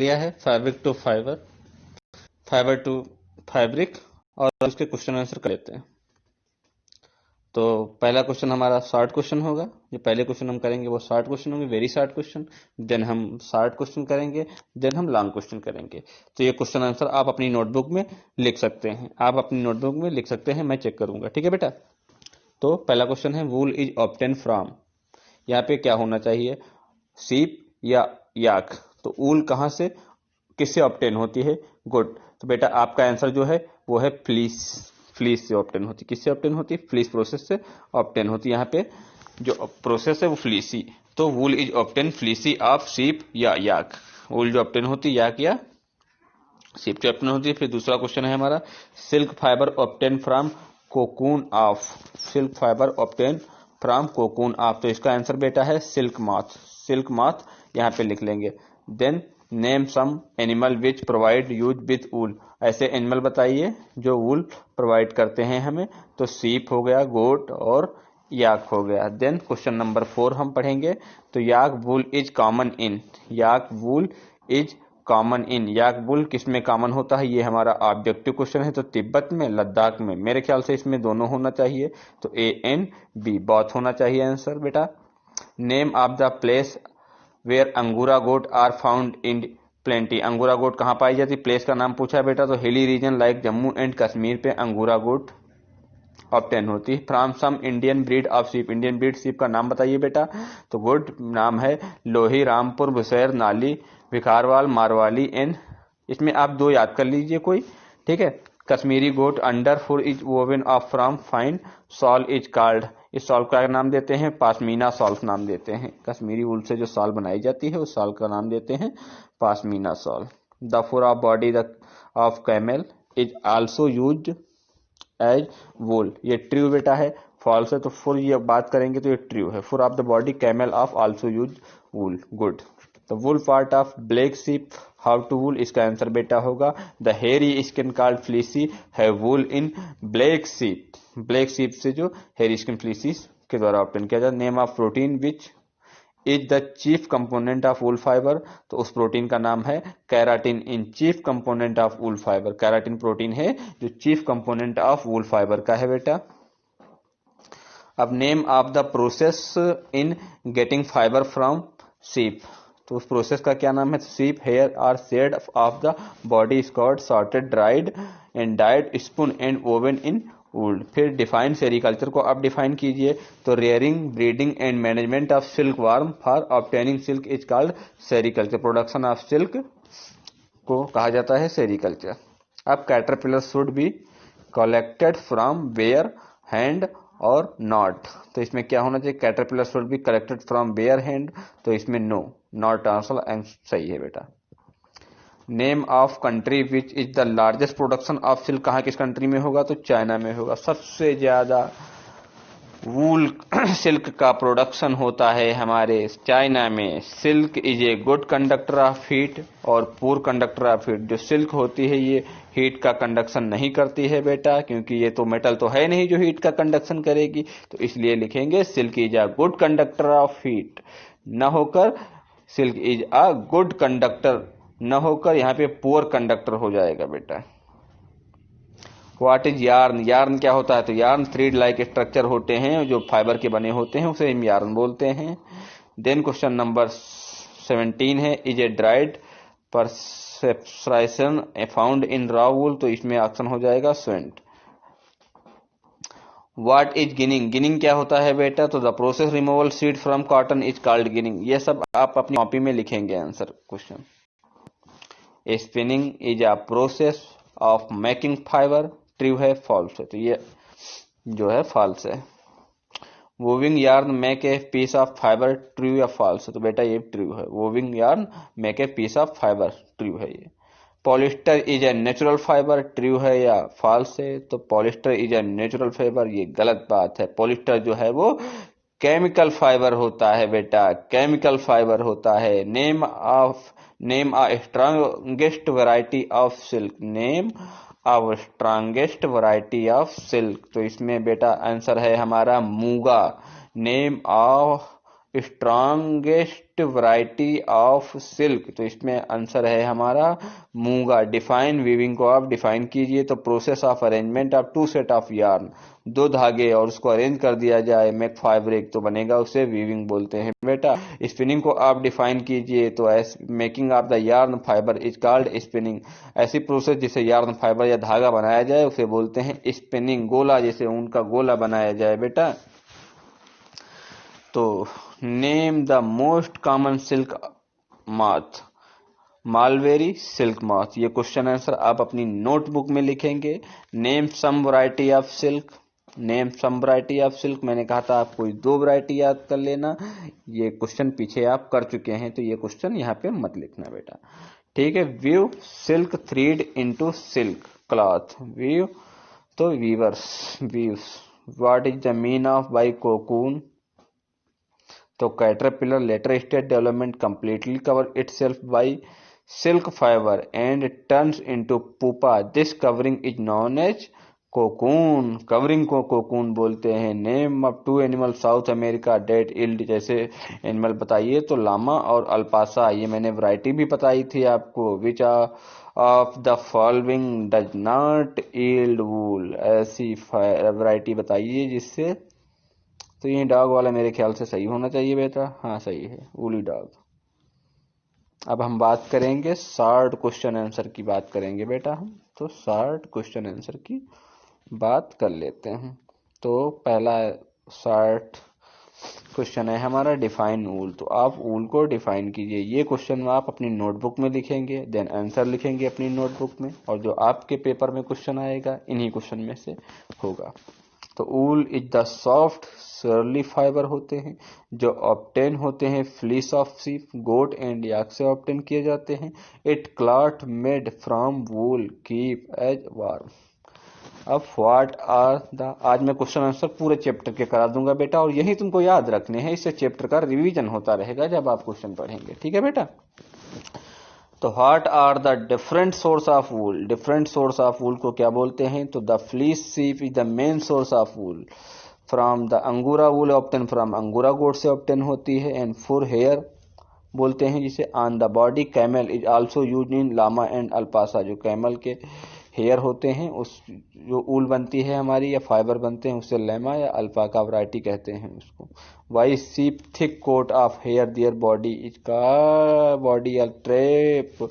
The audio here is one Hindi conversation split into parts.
लिया है fabric to fibre, fibre to fabric, और उसके क्वेश्चन आंसर कर लेते हैं। तो पहला क्वेश्चन हमारा शॉर्ट क्वेश्चन होगा। जो पहले क्वेश्चन हम करेंगे वो शॉर्ट क्वेश्चन होंगे, वेरी शॉर्ट क्वेश्चन। देन हम शॉर्ट क्वेश्चन करेंगे, देन हम लॉन्ग क्वेश्चन करेंगे। तो ये क्वेश्चन आंसर आप अपनी नोटबुक में लिख सकते हैं, आप अपनी नोटबुक में लिख सकते हैं, मैं चेक करूंगा। ठीक है बेटा। तो पहला क्वेश्चन है वूल इज ऑब्टेन फ्रॉम। यहाँ पे क्या होना चाहिए, सीप या याक। तो ऊल कहाँ से, किससे ऑब्टेन होती है, गुड। तो बेटा आपका आंसर जो है वो है फ्लीस, फ्लीस से ऑब्टेन होती है। किससे ऑब्टेन होती है, फ्लीस प्रोसेस से ऑब्टेन होती है। यहाँ पे जो प्रोसेस है वो फ्लीसी। तो wool is obtain fleece of sheep या याक। वूल जो ऑब्टेन होती है याक या सीप से ऑब्टेन होती है। फिर दूसरा क्वेश्चन है हमारा silk fibre obtain from cocoon of. Silk fibre obtain from cocoon of. तो इसका आंसर बेटा है सिल्क मॉथ, सिल्क मॉथ यहाँ पे लिख लेंगे। Then name some animal which provide us with wool. ऐसे एनिमल बताइए जो वूल प्रोवाइड करते हैं हमें। तो सीप हो गया, गोट और याक हो गया। देन क्वेश्चन नंबर 4 हम पढ़ेंगे। तो yak wool is common in, yak wool is common in. Yak wool किसमें कॉमन होता है, ये हमारा ऑब्जेक्टिव क्वेश्चन है। तो तिब्बत में, लद्दाख में, मेरे ख्याल से इसमें दोनों होना चाहिए। तो ए एन बी बॉथ होना चाहिए आंसर बेटा। Name of the place where angora goat are found in plenty. Angora goat कहाँ पाई जाती, प्लेस का नाम पूछा है बेटा। तो hilly region like Jammu and Kashmir पे अंगूरा गोट ऑब्टेन होती है। From some Indian breed of sheep, Indian breed sheep का नाम बताइए बेटा। तो गुड नाम है लोही, रामपुर, बुसैर, नाली, भिखारवाल, मारवाली एंड। इसमें आप दो याद कर लीजिए कोई। ठीक है। Kashmiri goat under fur is woven off from fine shawl is called. इस सॉल का नाम देते हैं पाशमीना सॉल नाम देते हैं। कश्मीरी ऊल से जो सॉल बनाई जाती है उस सॉल का नाम देते हैं pashmina shawl. The fur of body of camel is also used as wool. ये ट्रू बेटा है, फॉल्स है। तो फुर ये बात करेंगे तो ये ट्रू है। Fur of the body camel of also use wool, good. The wool part of black sheep how to wool. इसका आंसर बेटा होगा the hairy skin called fleece have wool in black sheep. Black sheep से जो हेयरी स्किन फ्लीसी के द्वारा ऑब्टेन किया जाता है। Name of protein which is the chief component of wool fibre. तो उस प्रोटीन का नाम है keratin in chief component of wool fibre. Keratin protein है जो chief component of wool fibre का है बेटा। अब name of the process in getting fibre from sheep. तो उस प्रोसेस का क्या नाम है, sheep hair are shed off the body scoured sorted dried and dyed spoon and woven in wool. फिर डिफाइन सेरिकल्चर को आप डिफाइन कीजिए। तो rearing, breeding and management of silk worm for obtaining silk is called sericulture. Production of silk को कहा जाता है सेरिकल्चर। अब caterpillar should be collected from bare hand और नॉट। तो इसमें क्या होना चाहिए, caterpillar should be collected from bare hand. तो इसमें नो, नॉट आंसर सही है बेटा। Name of country which is the largest production of silk. कहाँ किस कंट्री में होगा, तो चाइना में होगा। सबसे ज्यादा वूल सिल्क का प्रोडक्शन होता है हमारे चाइना में। Silk is a good conductor of heat और पुअर कंडक्टर ऑफ हीट। जो सिल्क होती है ये हीट का कंडक्शन नहीं करती है बेटा, क्योंकि ये तो मेटल तो है नहीं जो हीट का कंडक्शन करेगी। तो इसलिए लिखेंगे silk is a good conductor of heat, न होकर silk is a good conductor, न होकर यहाँ पे पुअर कंडक्टर हो जाएगा बेटा। व्हाट इज यार्न, यार्न क्या होता है, तो यार्न थ्रेड लाइक स्ट्रक्चर होते हैं जो फाइबर के बने होते हैं, उसे हम यार्न बोलते हैं। देन क्वेश्चन नंबर 17 है is a dried perspiration found in raw wool. तो इसमें ऑप्शन हो जाएगा suint. What is ginning, ginning क्या होता है बेटा, तो the process removal seed from cotton is called ginning. ये सब आप अपनी कॉपी में लिखेंगे answer question. Spinning is a process of making fibre. True है, फॉल्स है, तो ये जो है फॉल्स है। Weaving yarn make a piece of fibre. True या फॉल्स है, तो बेटा ये ट्रू है। Weaving yarn make a piece of fibre, true है ये। Polyester is a natural fibre. True है या फॉल्स है, तो polyester is a natural fibre, ये गलत बात है। पॉलिस्टर जो है वो केमिकल फाइबर होता है बेटा, केमिकल फाइबर होता है। Name a strongest variety of silk. Name of strongest variety of silk. तो इसमें बेटा आंसर है हमारा मूंगा। Name of strongest variety of silk, तो इसमें आंसर है हमारा मूंगा। डिफाइन वीविंग को आप डिफाइन कीजिए, तो process of arrangement of two set of yarn, दो धागे और उसको अरेंज कर दिया जाए, मेक फैब्रिक, तो बनेगा उसे वीविंग बोलते हैं बेटा। स्पिनिंग को आप डिफाइन कीजिए, तो making of the yarn fibre is called spinning, ऐसी प्रोसेस जिसे यार्न फाइबर या धागा बनाया जाए उसे बोलते हैं स्पिनिंग। गोला, जैसे ऊन का गोला बनाया जाए बेटा। तो name the most common silk moth, mulberry silk moth, ये क्वेश्चन आंसर आप अपनी नोटबुक में लिखेंगे। Name some variety of silk, name some variety of silk, मैंने कहा था आप कोई दो वैरायटी याद कर लेना, ये क्वेश्चन पीछे आप कर चुके हैं, तो ये क्वेश्चन यहाँ पे मत लिखना बेटा, ठीक है। Weave silk thread into silk cloth, weave तो weavers, weaves. What is the mean of by cocoon, तो caterpillar later state development completely cover itself by silk fibre and turns into pupa, this covering is known as cocoon, covering को कोकून बोलते हैं। Name of two animal South America that yield, जैसे एनिमल बताइए, तो लामा और अल्पासा, ये मैंने वैरायटी भी बताई थी आपको। Which of the following does not yield wool, ऐसी वैरायटी बताइए जिससे, तो ये डॉग वाला मेरे ख्याल से सही होना चाहिए बेटा, हाँ सही है, वूली डॉग। अब हम बात करेंगे शॉर्ट क्वेश्चन आंसर की बात करेंगे बेटा हम, तो शॉर्ट क्वेश्चन आंसर की बात कर लेते हैं। तो पहला शॉर्ट क्वेश्चन है हमारा डिफाइन ऊल, तो आप ऊल को डिफाइन कीजिए, ये क्वेश्चन आप अपनी नोटबुक में लिखेंगे, देन आंसर लिखेंगे अपनी नोटबुक में, और जो आपके पेपर में क्वेश्चन आएगा इन्हीं क्वेश्चन में से होगा। तो wool is the soft curly fibre होते हैं जो ऑब्टेन होते हैं fleece of sheep, goat and yak से ऑब्टेन किए जाते हैं। It cloth made from wool keep us warm. अब व्हाट आर द, आज मैं क्वेश्चन आंसर पूरे चैप्टर के करा दूंगा बेटा, और यही तुमको याद रखने हैं, इससे चैप्टर का रिवीजन होता रहेगा जब आप क्वेश्चन पढ़ेंगे, ठीक है बेटा। तो what are the different source of wool, different source of wool को क्या बोलते हैं, तो the fleece sheep is the main source of wool, from the angora wool obtain from अंगूरा गोट से ऑब्टेन होती है, एंड फॉर हेयर बोलते हैं जिसे on the body. Camel is also use in llama and alpaca, जो कैमल के हेयर होते हैं उस जो ऊल बनती है हमारी या फाइबर बनते हैं उससे लेमा या अल्पाका वैरायटी कहते हैं उसको। Why sheep thick coat of hair their body is का बॉडी अ ट्रैप,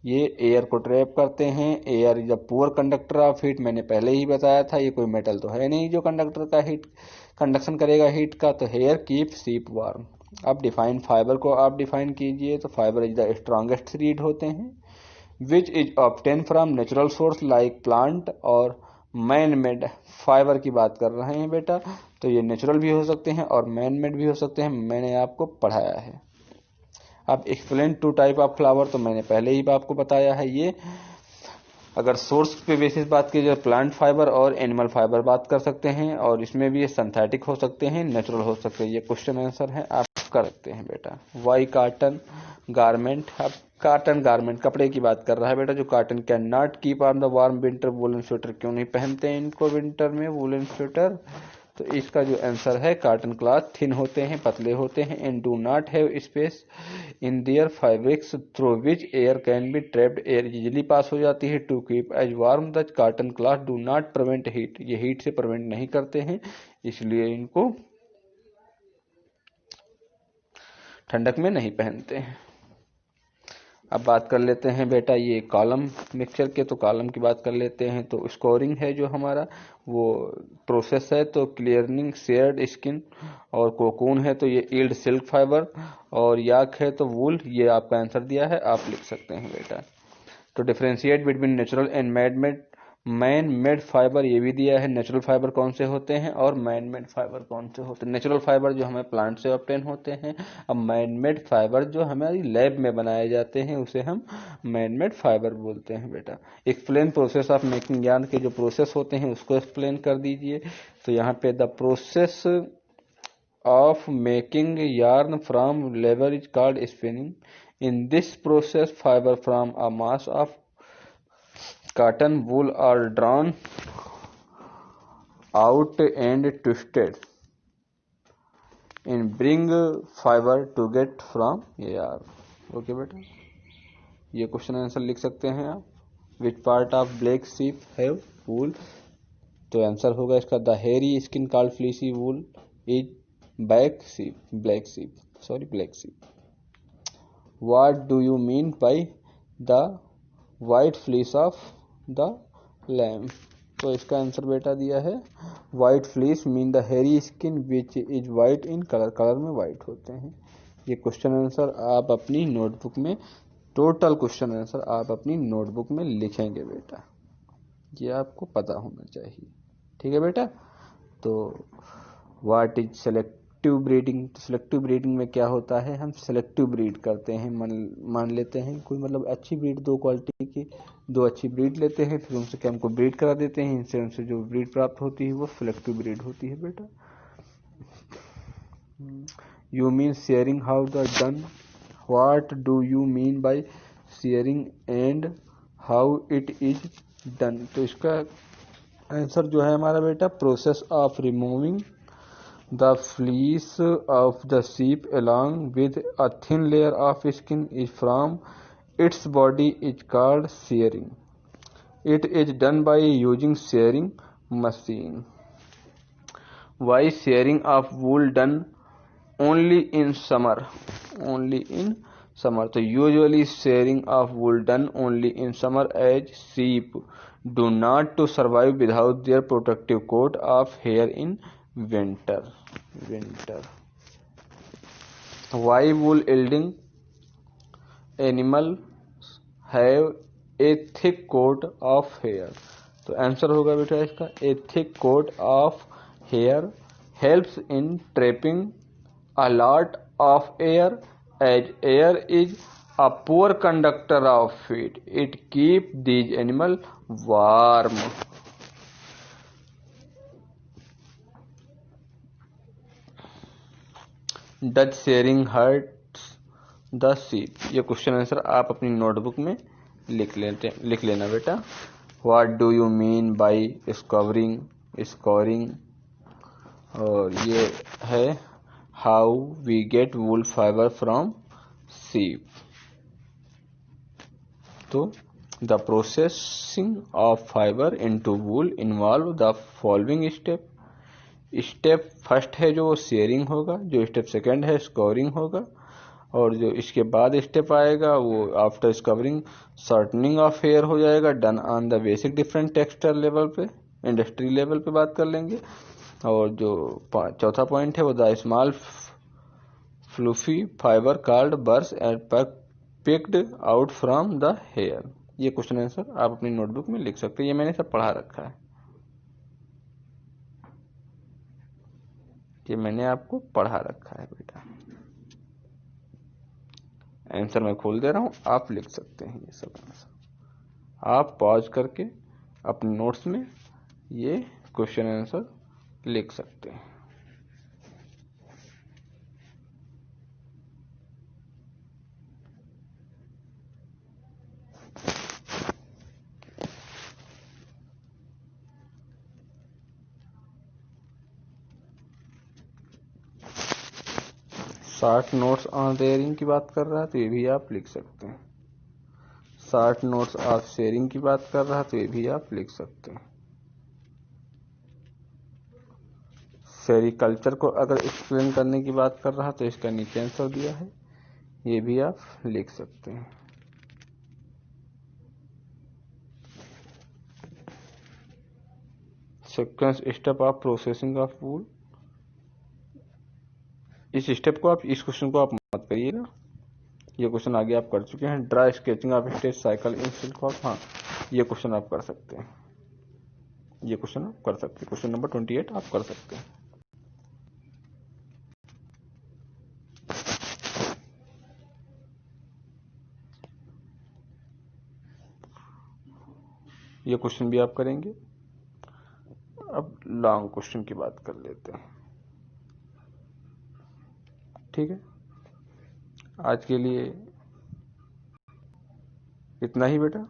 ये एयर को ट्रैप करते हैं। Air is a poor conductor of heat, मैंने पहले ही बताया था, ये कोई मेटल तो है नहीं जो कंडक्टर का हीट कंडक्शन करेगा हीट का। तो हेयर कीप सीप वार्म। अब डिफाइन फाइबर को आप डिफाइन कीजिए, तो fibre is the strongest thread होते हैं which is obtain from natural source like plant और मैन मेड। फाइबर की बात कर रहे हैं बेटा, तो ये नेचुरल भी हो सकते हैं और मैन मेड भी हो सकते हैं, मैंने आपको पढ़ाया है। अब explain two type of flower, तो मैंने पहले ही आपको बताया है। ये अगर सोर्स पे बेसिस बात की जाए प्लांट फाइबर और एनिमल फाइबर बात कर सकते हैं, और इसमें भी ये सिंथेटिक हो सकते हैं, नेचुरल हो सकते हैं। ये क्वेश्चन आंसर है, आप कर सकते हैं बेटा। वाई कॉटन गारमेंट, अब कॉटन गारमेंट कपड़े की बात कर रहा है बेटा, जो cotton can not keep on the warm winter woollen sweater, क्यों नहीं पहनते हैं इनको विंटर में वुलन स्वेटर, तो इसका जो आंसर है कॉटन क्लॉथ थिन होते हैं, पतले होते हैं, and do not have space in their fabrics through which air can be trapped, air easily pass हो जाती है। To keep us warm the cotton cloth do not prevent heat, ये हीट से प्रिवेंट नहीं करते हैं, इसलिए इनको ठंडक में नहीं पहनते हैं। अब बात कर लेते हैं बेटा ये कॉलम मिक्सचर के, तो कॉलम की बात कर लेते हैं। तो स्कोरिंग है जो हमारा वो प्रोसेस है, तो क्लियरिंग शेयर्ड स्किन, और कोकून है तो ये ईल्ड सिल्क फाइबर, और याक है तो वूल, ये आपका आंसर दिया है, आप लिख सकते हैं बेटा। तो differentiate between natural and man made fibre, ये भी दिया है, नेचुरल फाइबर कौन से होते हैं और मैन मेड फाइबर कौन से होते हैं। नेचुरल फाइबर जो हमें प्लांट से ऑब्टेन होते हैं, अब मैन मेड फाइबर जो हमारी लैब में बनाए जाते हैं उसे हम मैन मेड फाइबर बोलते हैं बेटा। Explain process of making yarn के जो प्रोसेस होते हैं उसको एक्सप्लेन कर दीजिए। तो यहाँ पे the process of making yarn from labour is called spinning. In this process, fiber from a mass of cotton wool are drawn out and twisted in bring fibre to get from air. Okay बेटा, ये क्वेश्चन आंसर लिख सकते हैं आप। Which part of black sheep have wool, तो आंसर होगा इसका the hairy skin called fleece wool is black sheep sorry black sheep. What do you mean by the white fleece of the lamb, तो इसका आंसर बेटा दिया है white fleece mean the hairy skin which is white in colour, colour में वाइट होते हैं। ये क्वेश्चन आंसर आप अपनी नोटबुक में, टोटल क्वेश्चन आंसर आप अपनी नोटबुक में लिखेंगे बेटा, ये आपको पता होना चाहिए। ठीक है बेटा। तो व्हाट इज सेलेक्टिव ब्रीडिंग, तो सेलेक्टिव ब्रीडिंग में क्या होता है, हम सेलेक्टिव ब्रीड करते हैं, मान लेते हैं कोई मतलब अच्छी ब्रीड, दो क्वालिटी की दो अच्छी ब्रीड लेते हैं, फिर उनसे क्या हमको ब्रीड करा देते हैं, इनसे उनसे जो ब्रीड प्राप्त होती है वो सेलेक्टिव ब्रीड होती है बेटा। You mean sharing how the done, what do you mean by sharing and how it is done, तो इसका आंसर जो है हमारा बेटा process of removing the fleece of the sheep along with a thin layer of skin is from its body is called shearing. It is done by using shearing machine. Why shearing of wool done only in summer? Only in summer. So usually shearing of wool done only in summer as sheep do not to survive without their protective coat of hair in winter. Why wool yielding animals have a thick coat of hair, तो आंसर होगा बेटा इसका a thick coat of hair helps in trapping a lot of air as air is a poor conductor of heat. It keep these animals warm. Does shearing hurts the sheep, ये क्वेश्चन आंसर आप अपनी नोटबुक में लिख लेना बेटा। What do you mean by scouring, और ये है how we get wool fibre from sheep, तो the processing of fibre into wool involve the following step first है जो शेयरिंग होगा, जो स्टेप सेकंड है स्कोरिंग होगा, और जो इसके बाद स्टेप आएगा वो आफ्टर स्कवरिंग शॉर्टनिंग ऑफ हेयर हो जाएगा, done on the basic different texture level पे, इंडस्ट्री लेवल पे बात कर लेंगे। और जो चौथा पॉइंट है वो the small fluffy fibre called burrs and picked out from the hair. ये क्वेश्चन आंसर आप अपनी नोटबुक में लिख सकते हैं, ये मैंने सब पढ़ा रखा है, ये मैंने आपको पढ़ा रखा है बेटा। आंसर मैं खोल दे रहा हूं, आप लिख सकते हैं ये सब आंसर, आप पॉज करके अपने नोट्स में ये क्वेश्चन आंसर लिख सकते हैं। शॉर्ट नोट्स ऑन शेयरिंग की बात कर रहा है तो ये भी आप लिख सकते हैं। शॉर्ट नोट्स ऑफ शेयरिंग की बात कर रहा है तो ये भी आप लिख सकते हैं। सेरिकल्चर को अगर एक्सप्लेन करने की बात कर रहा तो इसका नीचे आंसर दिया है, ये भी आप लिख सकते हैं। Sequence step of processing of wool, इस स्टेप को आप, इस क्वेश्चन को आप मत करिएगा, ये क्वेश्चन आगे आप कर चुके हैं। Draw sketching of stage cycle in silk of, हाँ ये क्वेश्चन आप कर सकते हैं, ये क्वेश्चन आप कर सकते हैं, क्वेश्चन नंबर 28 आप कर सकते हैं। ये क्वेश्चन भी आप करेंगे। अब लॉन्ग क्वेश्चन की बात कर लेते हैं, ठीक है। आज के लिए इतना ही बेटा।